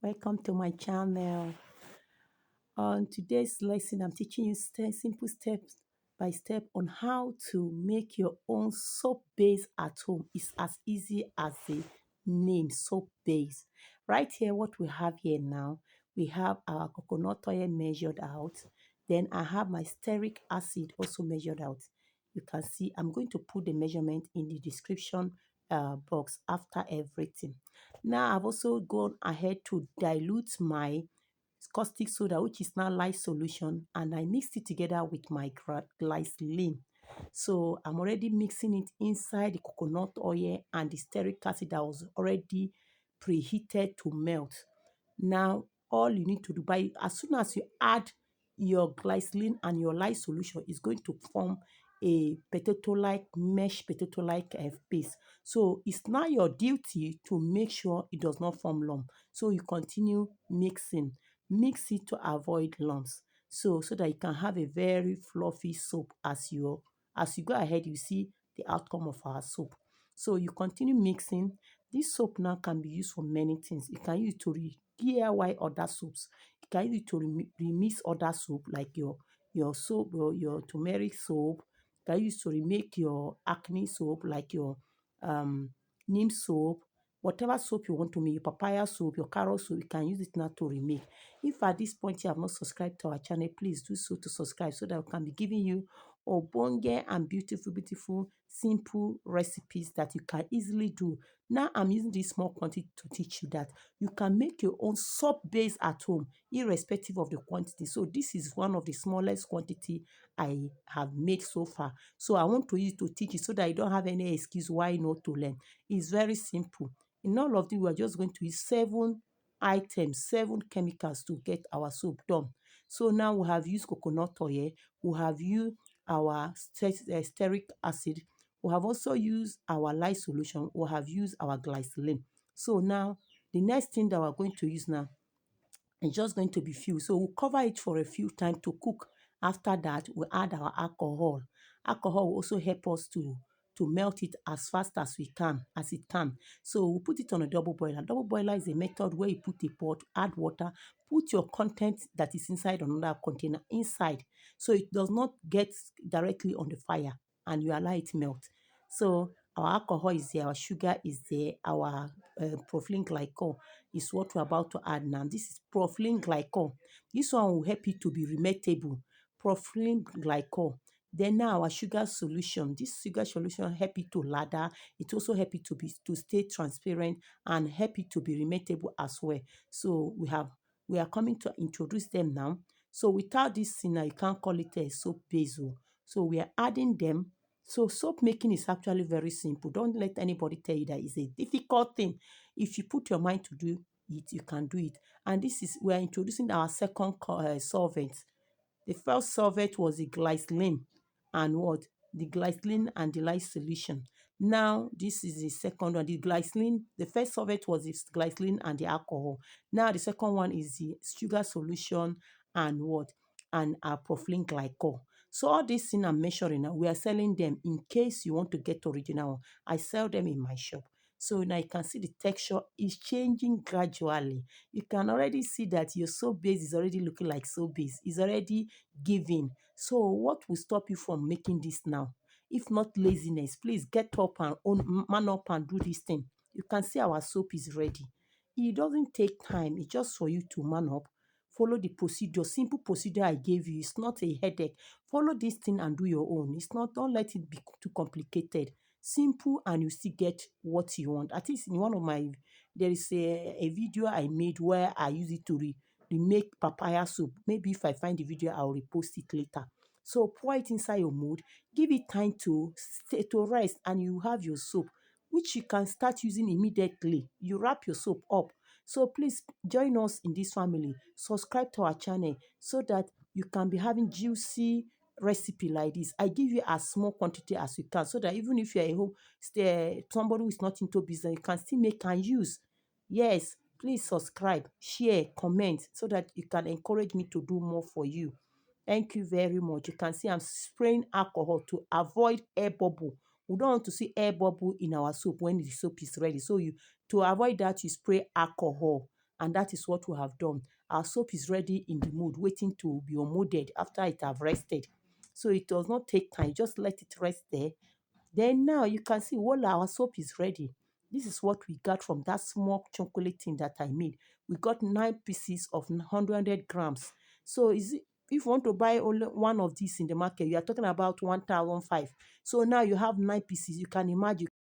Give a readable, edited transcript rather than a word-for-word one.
Welcome to my channel. On today's lesson, I'm teaching you simple steps by step on how to make your own soap base at home. It's as easy as the name, soap base. Right here, what we have here now, we have our coconut oil measured out. Then I have my stearic acid also measured out. You can see I'm going to put the measurement in the description box after everything. Now I've also gone ahead to dilute my caustic soda, which is now light solution, and I mixed it together with my glycerin. So I'm already mixing it inside the coconut oil and the stearic acid that was already preheated to melt. Now, all you need to do, by as soon as you add your glycerin and your light solution, is going to form a potato-like mesh, potato-like paste. So it's now your duty to make sure it does not form lump. So you continue mixing, mix it to avoid lumps. So that you can have a very fluffy soap as you go ahead, you see the outcome of our soap. So you continue mixing. This soap now can be used for many things. You can use it to DIY other soaps. You can use it to remix other soap like your soap or your turmeric soap. You can use it to remake your acne soap like your um neem soap. Whatever soap you want to make, your papaya soap, your carrot soap, you can use it now to remake. If at this point you have not subscribed to our channel, please do so to subscribe so that we can be giving you ogbonge and beautiful, simple recipes that you can easily do. Now I'm using this small quantity to teach you that you can make your own soap base at home, irrespective of the quantity. So this is one of the smallest quantity I have made so far. So I want to use it to teach you so that you don't have any excuse why not to learn. It's very simple. In all of this, we are just going to use 7 items, 7 chemicals to get our soap done. So now we have used coconut oil, we have used our stearic acid, we have also used our lye solution, we have used our glycerin. So now the next thing that we're going to use now is just going to be few. So we'll cover it for a few times to cook. After that, we'll add our alcohol. Alcohol will also help us to melt it as fast as it can. So we'll put it on a double boiler. Double boiler is a method where you put a pot, add water, put your content that is inside another container inside. So it does not get directly on the fire and you allow it melt. So our alcohol is there, our sugar is there, our propylene glycol is what we're about to add now. This is propylene glycol. This one will help you to be rematable. Propylene glycol. Then now our sugar solution. This sugar solution help you to lather. It also help you to stay transparent and help you to be rematable as well. So we are coming to introduce them now. So without this thing now, you can't call it a soap base. So we are adding them. So soap making is actually very simple. Don't let anybody tell you that it's a difficult thing. If you put your mind to do it, you can do it. And this is, we are introducing our second solvent. The first solvent was the glycerin and what? The glycerin and the light solution. Now, this is the second one. The glycerin, the first solvent was the glycerin and the alcohol. Now, the second one is the sugar solution and what? And our propylene glycol. So all these things I'm measuring now, we are selling them in case you want to get original one. I sell them in my shop. So now you can see the texture is changing gradually. You can already see that your soap base is already looking like soap base. It's already giving. So what will stop you from making this now? If not laziness, please get up and man up and do this thing. You can see our soap is ready. It doesn't take time. It's just for you to man up. Follow the procedure, simple procedure I gave you. It's not a headache. Follow this thing and do your own. It's not, don't let it be too complicated. Simple and you still get what you want. At least in one of my, there is a video I made where I use it to remake papaya soup. Maybe if I find the video, I'll repost it later. So pour it inside your mold, give it time to stay to rest, and you have your soap, which you can start using immediately. You wrap your soap up. So please join us in this family. Subscribe to our channel so that you can be having juicy recipe like this. I give you as small quantity as you can so that even if you're a home somebody who is not into business, you can still make and use. Yes, please subscribe, share, comment so that you can encourage me to do more for you. Thank you very much. You can see I'm spraying alcohol to avoid air bubble. We don't want to see air bubble in our soap when the soap is ready. So you, to avoid that, you spray alcohol. And that is what we have done. Our soap is ready in the mold, waiting to be unmolded after it have rested. So it does not take time, just let it rest there. Then now you can see all our soap is ready. This is what we got from that small chocolate thing that I made. We got 9 pieces of 100 grams. So if you want to buy only one of these in the market, you are talking about 1,005. So now you have 9 pieces. You can imagine